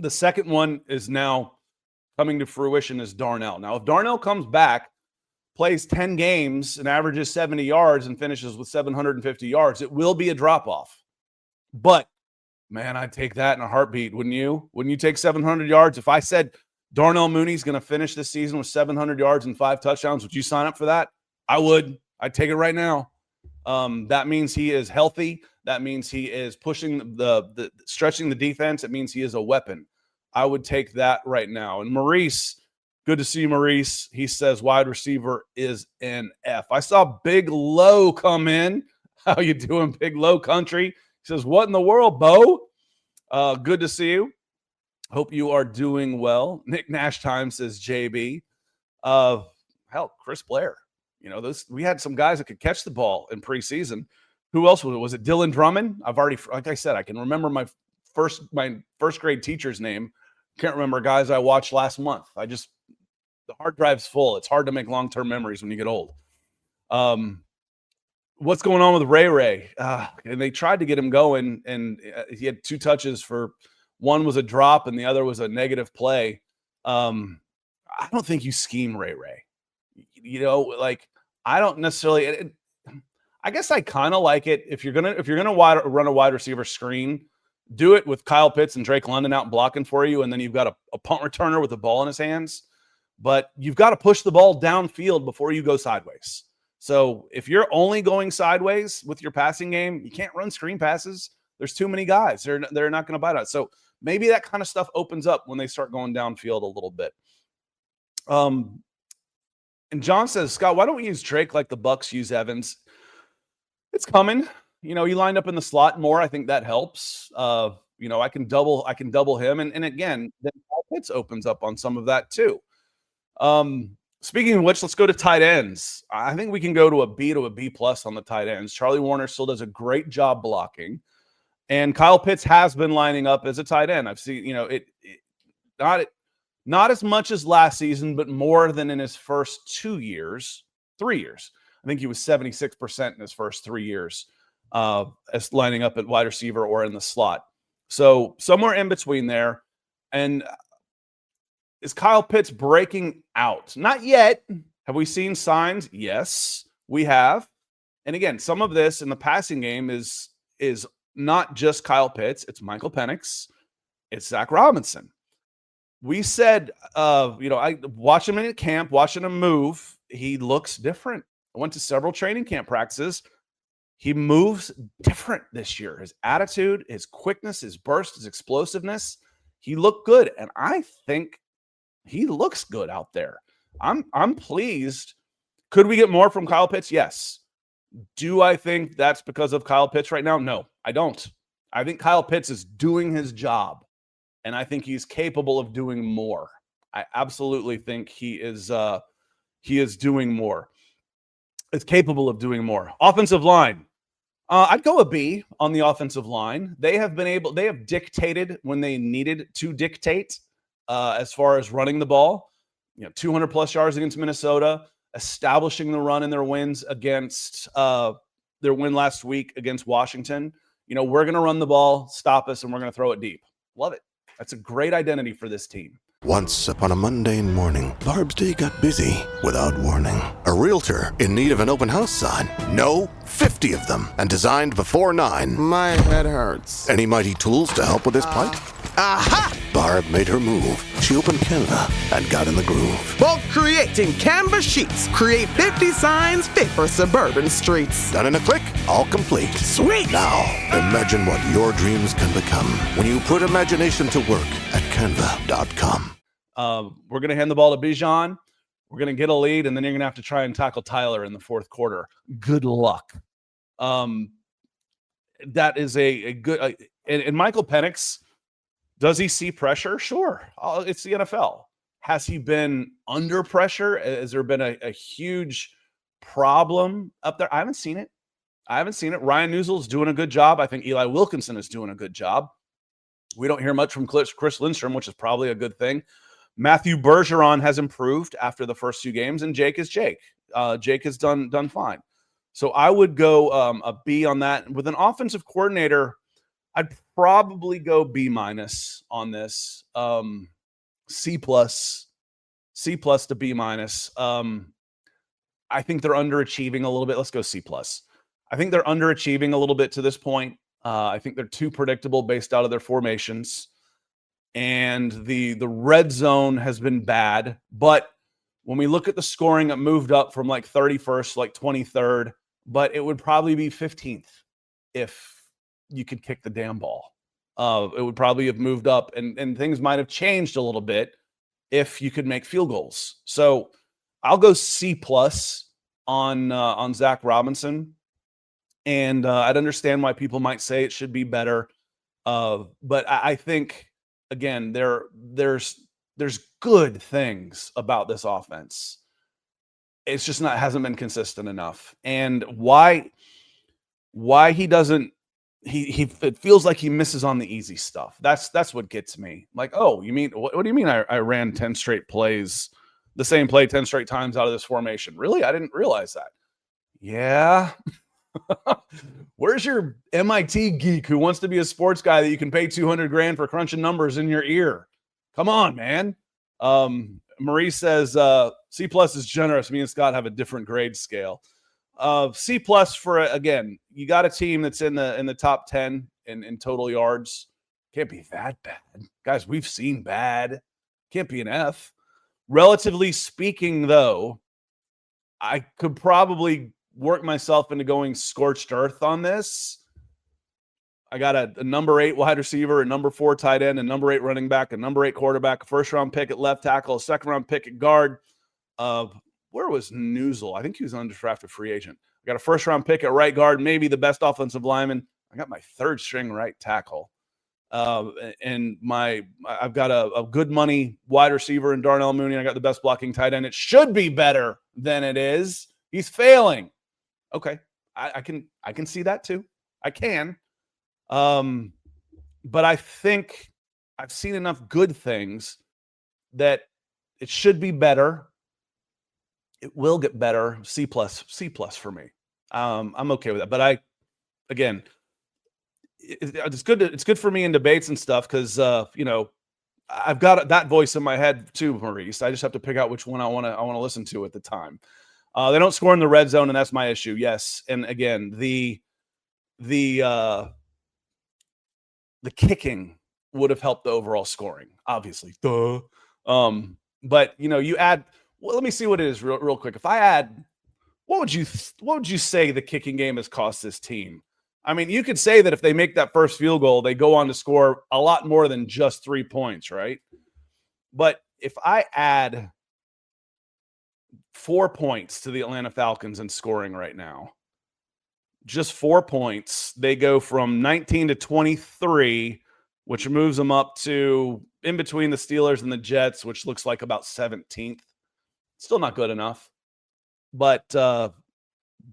The second one is now coming to fruition is Darnell. Now, if Darnell comes back, plays 10 games and averages 70 yards and finishes with 750 yards, it will be a drop-off. But, man, I'd take that in a heartbeat, wouldn't you? Wouldn't you take 700 yards? If I said Darnell Mooney's going to finish this season with 700 yards and 5 touchdowns, would you sign up for that? I would. I'd take it right now. That means he is healthy. That means he is pushing the stretching the defense. It means he is a weapon. I would take that right now. And Maurice, good to see you, Maurice. He says wide receiver is an F. I saw Big Low come in. How you doing, Big Low Country? He says, what in the world, Bo? Good to see you. Hope you are doing well. Nick Nash Time says JB. Hell, Chris Blair. You know, we had some guys that could catch the ball in preseason. Who else was it? Was it Dylan Drummond? I've already, like I said, I can remember my first grade teacher's name. Can't remember guys I watched last month. The hard drive's full. It's hard to make long-term memories when you get old. What's going on with Ray? And they tried to get him going, and he had 2 touches for one was a drop and the other was a negative play. I don't think you scheme Ray. You know, like I don't necessarily. I guess I kind of like it if you're gonna run a wide receiver screen, do it with Kyle Pitts and Drake London out blocking for you, and then you've got a punt returner with the ball in his hands. But you've got to push the ball downfield before you go sideways. So if you're only going sideways with your passing game, you can't run screen passes. There's too many guys. They're not going to bite out. So maybe that kind of stuff opens up when they start going downfield a little bit. And John says, Scott, why don't we use Drake like the Bucs use Evans? It's coming. You know, he lined up in the slot more. I think that helps. You know, I can double him. And again, then Kyle Pitts opens up on some of that too. Speaking of which, let's go to tight ends. I think we can go to a B to a B+ on the tight ends. Charlie Warner still does a great job blocking. And Kyle Pitts has been lining up as a tight end. I've seen, you know, not as much as last season, but more than in his first 3 years. I think he was 76% in his first 3 years as lining up at wide receiver or in the slot. So somewhere in between there. And is Kyle Pitts breaking out? Not yet. Have we seen signs? Yes, we have. And again, some of this in the passing game is not just Kyle Pitts. It's Michael Penix. It's Zach Robinson. We said, I watch him in camp, watching him move. He looks different. I went to several training camp practices. He moves different this year. His attitude, his quickness, his burst, his explosiveness. He looked good. And I think he looks good out there. I'm pleased. Could we get more from Kyle Pitts? Yes. Do I think that's because of Kyle Pitts right now? No, I don't. I think Kyle Pitts is doing his job, and I think he's capable of doing more. I absolutely think he is doing more. It's capable of doing more. Offensive line. I'd go a B on the offensive line. They have dictated when they needed to dictate as far as running the ball. 200 plus yards against Minnesota, establishing the run in their wins against their win last week against Washington. We're going to run the ball, stop us, and we're going to throw it deep. Love it. That's a great identity for this team. Once upon a mundane morning, Barb's day got busy without warning. A realtor in need of an open house sign. No, 50 of them, and designed before 9. My head hurts. Any mighty tools to help with his plight? Aha! Barb made her move. She opened Canva and got in the groove. Bulk creating Canva sheets. Create 50 signs fit for suburban streets. Done in a click, all complete. Sweet! Now, imagine what your dreams can become when you put imagination to work at Canva.com. We're going to hand the ball to Bijan. We're going to get a lead, and then you're going to have to try and tackle Tyler in the fourth quarter. Good luck. That is a good and Michael Penix, does he see pressure? Sure. It's the NFL. Has he been under pressure? Has there been a huge problem up there? I haven't seen it. Ryan Newsell's doing a good job. I think Eli Wilkinson is doing a good job. We don't hear much from Chris Lindstrom, which is probably a good thing. Matthew Bergeron has improved after the first 2 games, and Jake is Jake. Jake has done fine. So I would go a B on that. With an offensive coordinator, I'd probably go B- on this. C+ to B-. I think they're underachieving a little bit. Let's go C+. I think they're underachieving a little bit to this point. I think they're too predictable based out of their formations. And the red zone has been bad. But when we look at the scoring, it moved up from like 31st, like 23rd. But it would probably be 15th if you could kick the damn ball. It would probably have moved up, and things might have changed a little bit if you could make field goals. So I'll go C+ on Zach Robinson. And I'd understand why people might say it should be better. But I think, again, there's good things about this offense. It's just hasn't been consistent enough. And why he doesn't, it feels like he misses on the easy stuff. That's what gets me. Like, oh, you mean, what do you mean I ran 10 straight plays, the same play 10 straight times out of this formation? Really? I didn't realize that. Yeah. Where's your MIT geek who wants to be a sports guy that you can pay $200,000 for crunching numbers in your ear? Come on, man. Marie says C+ is generous. Me and Scott have a different grade scale. C+ for, again, you got a team that's in the top 10 in total yards. Can't be that bad. Guys, we've seen bad. Can't be an F. Relatively speaking, though, I could probably work myself into going scorched earth on this. I got a number 8 wide receiver, a number 4 tight end, a number 8 running back, a number 8 quarterback, a first-round pick at left tackle, a second-round pick at guard. Where was Newsell? I think he was an undrafted free agent. I got a first-round pick at right guard, maybe the best offensive lineman. I got my 3rd-string right tackle. And I've got a good money wide receiver in Darnell Mooney. I got the best blocking tight end. It should be better than it is. He's failing. Okay, I can see that too. I can. But I think I've seen enough good things that it should be better. It will get better. C+ for me. I'm okay with that. But it's good. It's good for me in debates and stuff because I've got that voice in my head too, Maurice. I just have to pick out which one I want to listen to at the time. They don't score in the red zone, and that's my issue. Yes, and again, the kicking would have helped the overall scoring, obviously. Duh. But you add. Well, let me see what it is real quick. If I add, what would you say the kicking game has cost this team? I mean, you could say that if they make that first field goal, they go on to score a lot more than just 3 points, right? But if I add 4 points to the Atlanta Falcons in scoring right now, just 4 points, they go from 19 to 23, which moves them up to in between the Steelers and the Jets, which looks like about 17th. Still not good enough, but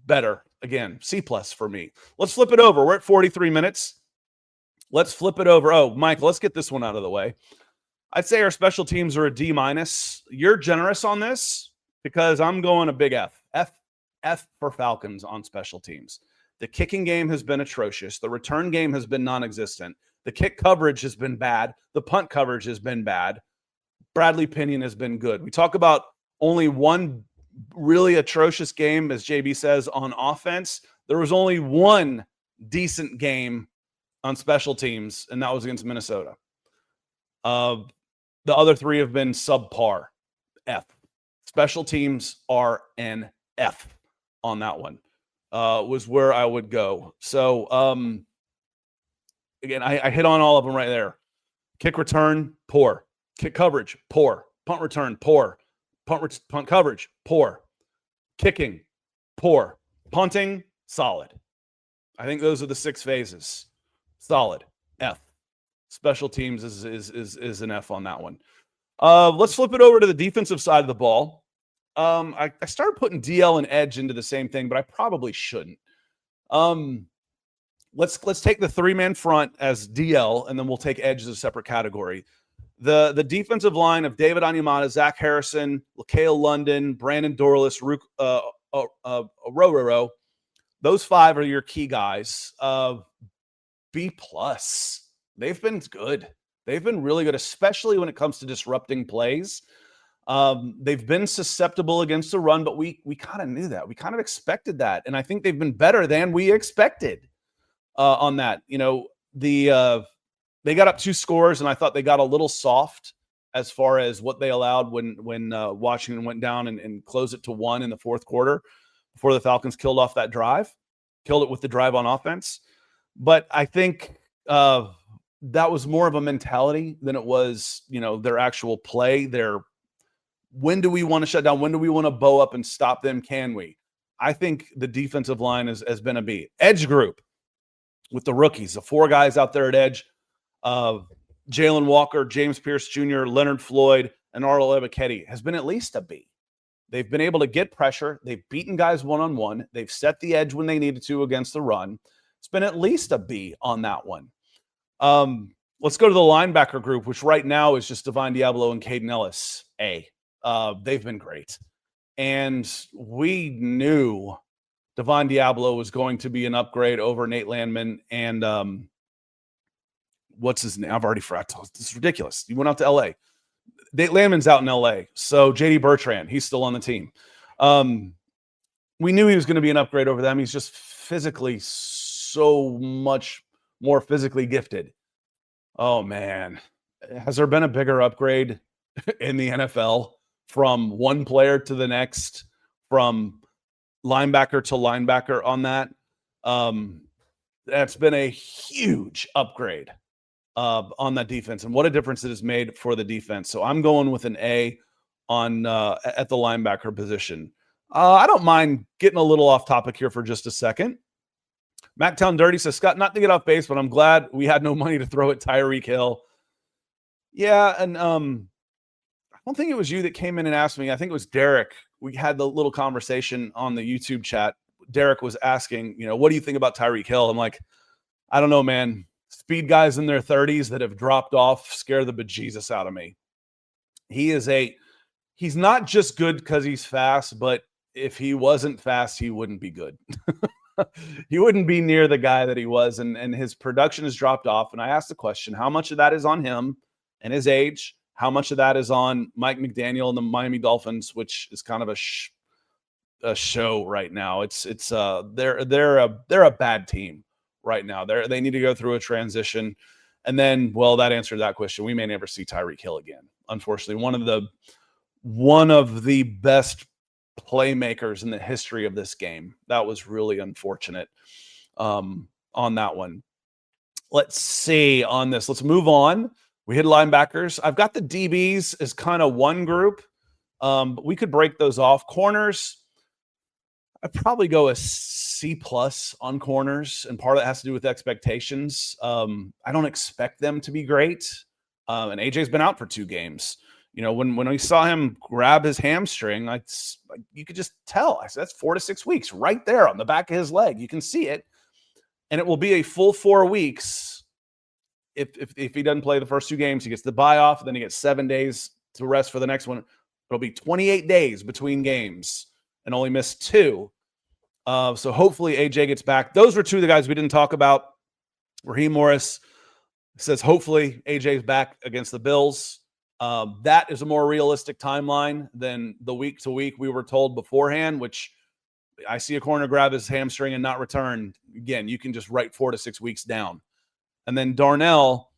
better. Again, C+ for me. Let's flip it over. We're at 43 minutes. Let's flip it over. Oh, Mike, let's get this one out of the way. I'd say our special teams are a D-. You're generous on this because I'm going a big F. F for Falcons on special teams. The kicking game has been atrocious. The return game has been non-existent. The kick coverage has been bad. The punt coverage has been bad. Bradley Pinion has been good. We talk about only one really atrocious game, as JB says, on offense. There was only one decent game on special teams, and that was against Minnesota. The other 3 have been subpar. F. Special teams are an F on that one. Was where I would go. So, again, I hit on all of them right there. Kick return, poor. Kick coverage, poor. Punt return, poor. Punt coverage, poor. Kicking, poor. Punting, solid. I think those are the 6 phases. Solid. F. Special teams is an F on that one. Let's flip it over to the defensive side of the ball. I started putting DL and edge into the same thing, but I probably shouldn't. Let's take the 3-man front as DL, and then we'll take edge as a separate category. The defensive line of David Onyemata, Zach Harrison, LaCale London, Brandon Dorlus, Rororo. Those 5 are your key guys. B+. They've been good. They've been really good, especially when it comes to disrupting plays. They've been susceptible against the run, but we kind of knew that. We kind of expected that, and I think they've been better than we expected on that. You know, they got up 2 scores, and I thought they got a little soft as far as what they allowed when Washington went down and closed it to 1 in the fourth quarter before the Falcons killed off that drive, killed it with the drive on offense. But I think that was more of a mentality than it was, you know, their actual play. When do we want to shut down? When do we want to bow up and stop them? Can we? I think the defensive line has been a beat. Edge group with the rookies, the 4 guys out there at edge, Jalen Walker, James Pierce Jr., Leonard Floyd, and Arnold Ebiketie has been at least a B. They've been able to get pressure. They've beaten guys one-on-one. They've set the edge when they needed to against the run. It's been at least a B on that one. Let's go to the linebacker group, which right now is just Divine Diablo and Caden Ellis. A. They've been great. And we knew Divine Diablo was going to be an upgrade over Nate Landman and what's his name? I've already forgot. It's ridiculous. He went out to L.A. Nate Landman's out in L.A., so J.D. Bertrand, he's still on the team. We knew he was going to be an upgrade over them. He's just physically so much more physically gifted. Oh, man. Has there been a bigger upgrade in the NFL from one player to the next, from linebacker to linebacker on that? That's been a huge upgrade on that defense, and what a difference it has made for the defense. So I'm going with an A on at the linebacker position. I don't mind getting a little off topic here for just a second. Mactown Dirty says, Scott, not to get off base, but I'm glad we had no money to throw at Tyreek Hill. Yeah, and I don't think it was you that came in and asked me. I think it was Derek. We had the little conversation on the YouTube chat. Derek was asking, you know, what do you think about Tyreek Hill? I'm like, I don't know, man. Speed guys in their 30s that have dropped off scare the bejesus out of me. He's not just good because he's fast, but if he wasn't fast, he wouldn't be good. He wouldn't be near the guy that he was, and his production has dropped off. And I asked the question, how much of that is on him and his age? How much of that is on Mike McDaniel and the Miami Dolphins, which is kind of a show right now. They're a bad team right now. They need to go through a transition. And then, well, that answered that question. We may never see Tyreek Hill again. Unfortunately, one of the best playmakers in the history of this game. That was really unfortunate on that one. Let's see on this. Let's move on. We hit linebackers. I've got the DBs as kind of one group, but we could break those off. Corners, I'd probably go a C+ on corners, and part of that has to do with expectations. I don't expect them to be great, and AJ's been out for 2 games. You know, when we saw him grab his hamstring, you could just tell. I said, that's 4 to 6 weeks right there on the back of his leg. You can see it, and it will be a full 4 weeks if he doesn't play the first 2 games. He gets the bye off, then he gets 7 days to rest for the next one. It'll be 28 days between games and only missed 2. So hopefully AJ gets back. Those were 2 of the guys we didn't talk about. Raheem Morris says hopefully AJ's back against the Bills. That is a more realistic timeline than the week to week we were told beforehand, which I see a corner grab his hamstring and not return. Again, you can just write 4 to 6 weeks down. And then Darnell,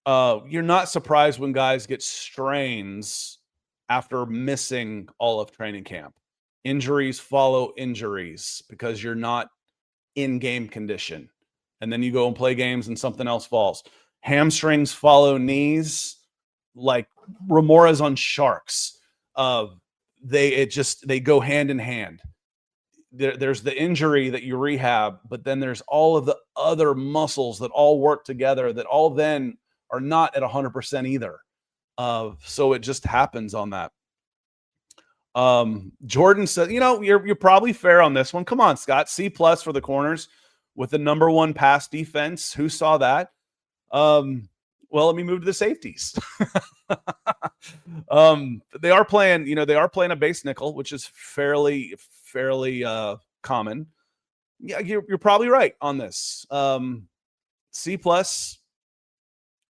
you're not surprised when guys get strains after missing all of training camp. Injuries follow injuries because you're not in game condition. And then you go and play games and something else falls. Hamstrings follow knees like remoras on sharks. They go hand in hand. there's the injury that you rehab, but then there's all of the other muscles that all work together that all then are not at 100% either. So it just happens on that. Jordan said, you're probably fair on this one. Come on, Scott. C+ for the corners with the number one pass defense. Who saw that? Well, let me move to the safeties. They are playing a base nickel, which is fairly common. Yeah, you're probably right on this. C+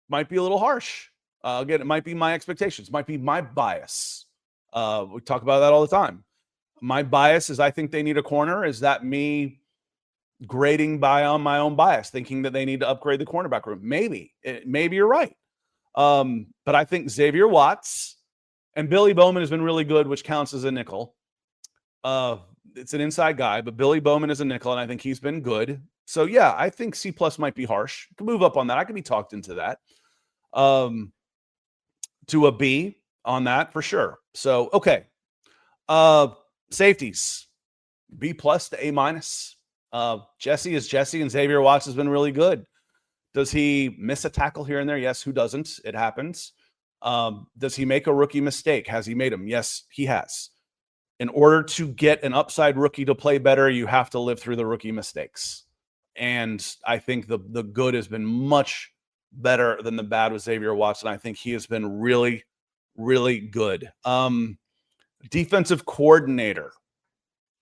might be a little harsh. Again, it might be my expectations, might be my bias. We talk about that all the time. My bias is I think they need a corner. Is that me grading on my own bias, thinking that they need to upgrade the cornerback room? Maybe you're right. But I think Xavier Watts and Billy Bowman has been really good, which counts as a nickel. It's an inside guy, but Billy Bowman is a nickel, and I think he's been good. So yeah, I think C+ might be harsh. Can move up on that. I could be talked into that. To a B on that for sure. So okay. Safeties, B+ to A-. Jesse is Jesse, and Xavier Watts has been really good. Does he miss a tackle here and there? Yes. Who doesn't? It happens. Does he make a rookie mistake? Has he made them? Yes, he has. In order to get an upside rookie to play better, you have to live through the rookie mistakes. And I think the good has been much better than the bad with Xavier Watts, and I think he has been really, really good. Defensive coordinator.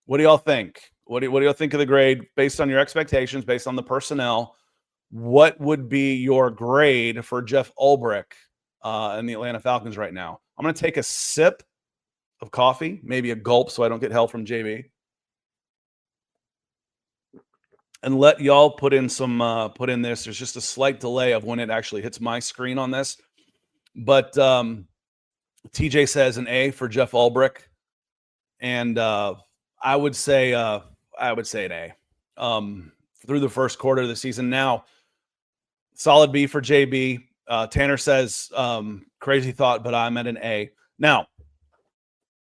What do y'all think? What do y'all think of the grade based on your expectations, based on the personnel? What would be your grade for Jeff Ulbrich and the Atlanta Falcons right now? I'm going to take a sip of coffee, maybe a gulp so I don't get hell from JB, and let y'all put in this. There's just a slight delay of when it actually hits my screen on this. But TJ says an A for Jeff Ulbrich, and I would say an A through the first quarter of the season. Now, solid B for JB. Tanner says crazy thought, but I'm at an A. Now,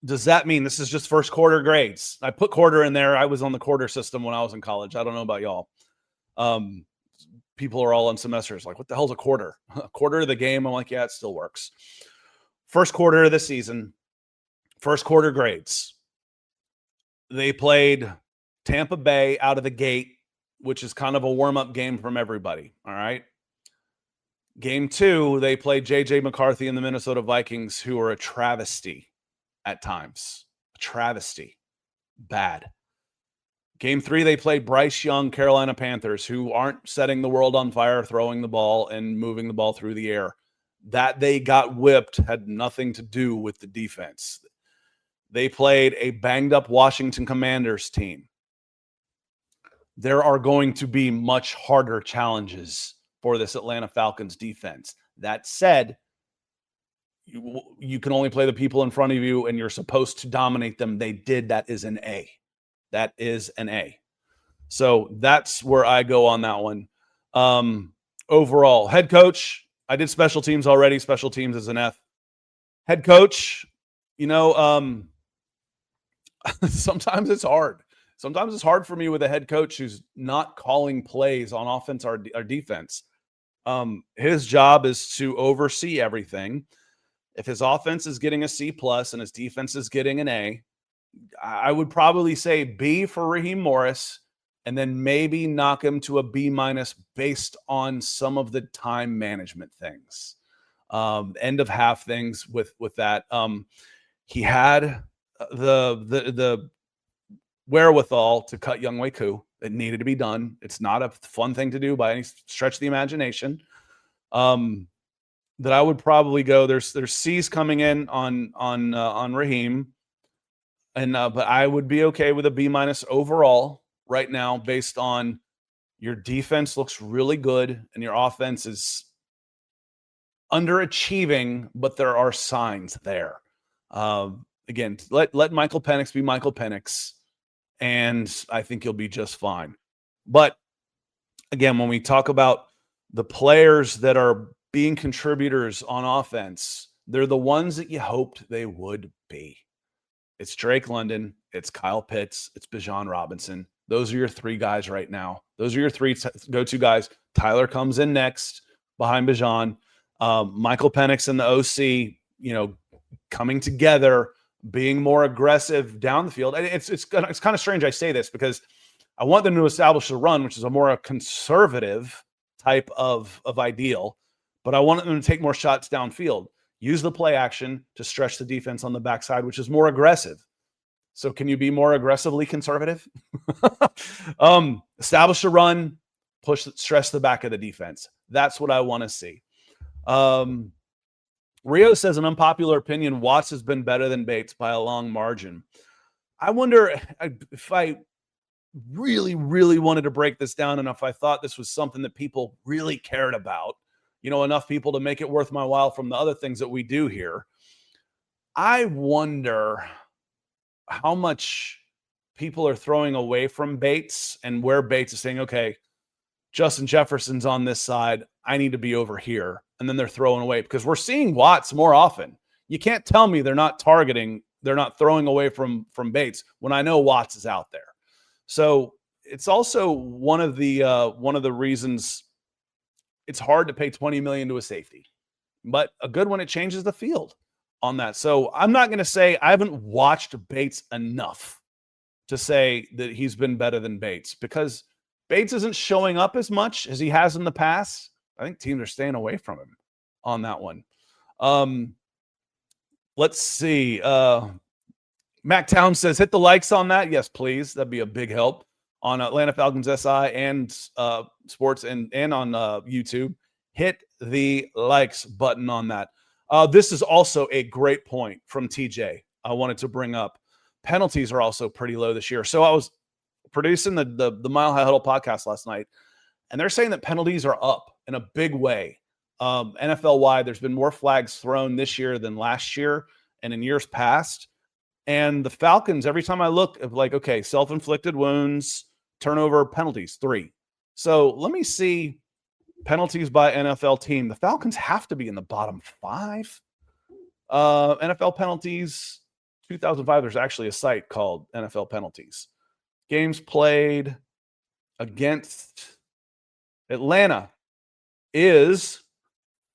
does that mean this is just first quarter grades? I put quarter in there. I was on the quarter system when I was in college. I don't know about y'all. People are all on semesters like, what the hell's a quarter? A quarter of the game? I'm like, yeah, it still works. First quarter of the season, first quarter grades. They played Tampa Bay out of the gate, which is kind of a warm-up game from everybody, all right? Game 2, they played J.J. McCarthy and the Minnesota Vikings, who are a travesty at times. A travesty. Bad. Game 3, they played Bryce Young, Carolina Panthers, who aren't setting the world on fire, throwing the ball and moving the ball through the air. That they got whipped had nothing to do with the defense. They played a banged-up Washington Commanders team. There are going to be much harder challenges for this Atlanta Falcons defense. That said, you can only play the people in front of you, and you're supposed to dominate them. They did. That is an A. That is an A. So that's where I go on that one. Overall, head coach, I did special teams already. Special teams is an F. Head coach, sometimes it's hard. Sometimes it's hard for me with a head coach who's not calling plays on offense or defense. His job is to oversee everything. If his offense is getting a C+ and his defense is getting an A, I would probably say B for Raheem Morris, and then maybe knock him to a B- based on some of the time management things, end of half things with that. He had the wherewithal to cut Younghoe Koo. It needed to be done. It's not a fun thing to do by any stretch of the imagination. That I would probably go. There's C's coming in on Raheem, and but I would be okay with a B- overall right now, based on your defense looks really good and your offense is underachieving, but there are signs there. Again, let Michael Penix be Michael Penix, and I think he'll be just fine. But again, when we talk about the players that are being contributors on offense, they're the ones that you hoped they would be. It's Drake London, it's Kyle Pitts, it's Bijan Robinson. Those are your three guys right now. Those are your three go-to guys. Tyler comes in next behind Bijan. Michael Penix and the OC, coming together, being more aggressive down the field. It's kind of strange I say this because I want them to establish a run, which is a more conservative type of ideal, but I want them to take more shots downfield. Use the play action to stretch the defense on the backside, which is more aggressive. So can you be more aggressively conservative? Establish a run, stress the back of the defense. That's what I want to see. Rio says, an unpopular opinion, Watts has been better than Bates by a long margin. I wonder if I really, really wanted to break this down and if I thought this was something that people really cared about, enough people to make it worth my while from the other things that we do here. I wonder how much people are throwing away from Bates and where Bates is saying, okay, Justin Jefferson's on this side. I need to be over here. And then they're throwing away because we're seeing Watts more often. You can't tell me they're not throwing away from Bates when I know Watts is out there. So it's also one of the reasons it's hard to pay $20 million to a safety, but a good one, it changes the field on that. So I'm not going to say I haven't watched Bates enough to say that he's been better than Bates because Bates isn't showing up as much as he has in the past. I think teams are staying away from him on that one. Let's see. Mac Town says, hit the likes on that. Yes, please. That'd be a big help on Atlanta Falcons SI and sports and on YouTube. Hit the likes button on that. This is also a great point from TJ I wanted to bring up. Penalties are also pretty low this year. So I was producing the Mile High Huddle podcast last night, and they're saying that penalties are up in a big way. NFL-wide, there's been more flags thrown this year than last year and in years past. And the Falcons, every time I look, okay, self-inflicted wounds, turnover, penalties, 3. So let me see penalties by NFL team. The Falcons have to be in the bottom 5. NFL penalties, 2005, there's actually a site called NFL penalties. Games played against Atlanta is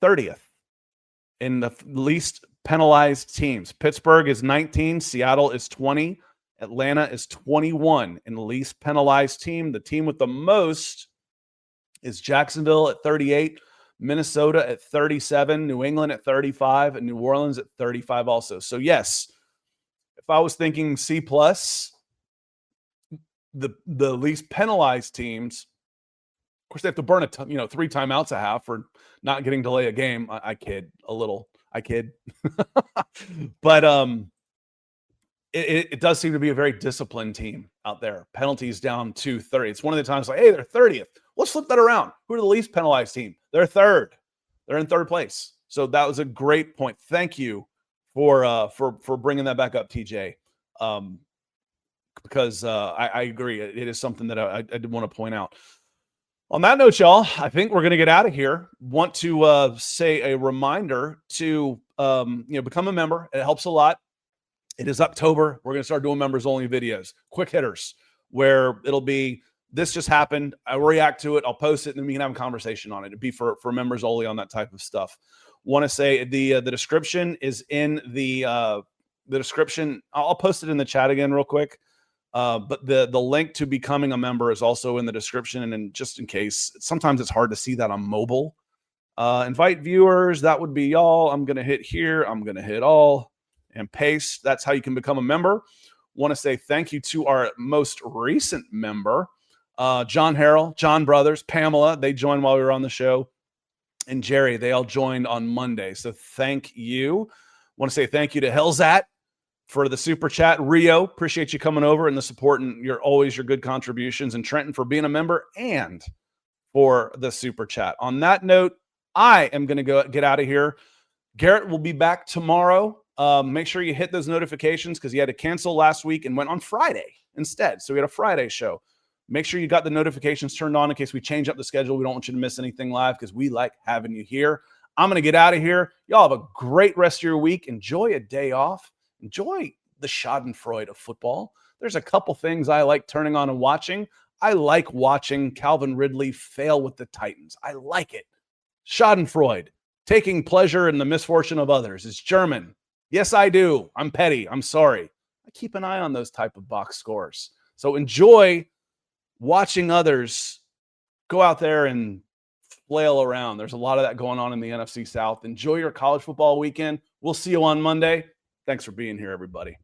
30th in the least penalized teams. Pittsburgh is 19, Seattle is 20, Atlanta is 21 in the least penalized team. The team with the most is Jacksonville at 38, Minnesota at 37, New England at 35, and New Orleans at 35 also. So yes, if I was thinking C+, the least penalized teams, of course, they have to burn 3 timeouts a half for not getting to delay a game. I kid a little. I kid. But it does seem to be a very disciplined team out there. Penalties down to 30. It's one of the times hey, they're 30th. Let's flip that around. Who are the least penalized team? They're 3rd. They're in 3rd place. So that was a great point. Thank you for bringing that back up, TJ. Because I agree. It is something that I did want to point out. On that note, y'all, I think we're going to get out of here. Want to say a reminder to become a member. It helps a lot. It is October. We're going to start doing members-only videos, quick hitters, where it'll be, this just happened. I will react to it. I'll post it, and then we can have a conversation on it. It'd be for members only on that type of stuff. Want to say the description is in the description. I'll post it in the chat again real quick. But the link to becoming a member is also in the description. And then just in case, sometimes it's hard to see that on mobile. Invite viewers, that would be y'all. I'm going to hit here. I'm going to hit all and paste. That's how you can become a member. Want to say thank you to our most recent member, John Harrell, John Brothers, Pamela. They joined while we were on the show. And Jerry, they all joined on Monday. So thank you. Want to say thank you to Hellzat for the super chat. Rio, appreciate you coming over and the support and your good contributions. And Trenton for being a member and for the super chat. On that note, I am going to go get out of here. Garrett will be back tomorrow. Make sure you hit those notifications because he had to cancel last week and went on Friday instead. So we had a Friday show. Make sure you got the notifications turned on in case we change up the schedule. We don't want you to miss anything live because we like having you here. I'm going to get out of here. Y'all have a great rest of your week. Enjoy a day off. Enjoy the schadenfreude of football. there's a couple things I like turning on and watching. I like watching Calvin Ridley fail with the Titans. I like it. Schadenfreude, taking pleasure in the misfortune of others. It's German. Yes, I do. I'm petty. I'm sorry. I keep an eye on those type of box scores. So enjoy watching others go out there and flail around. There's a lot of that going on in the NFC South. Enjoy your college football weekend. We'll see you on Monday. Thanks for being here, everybody.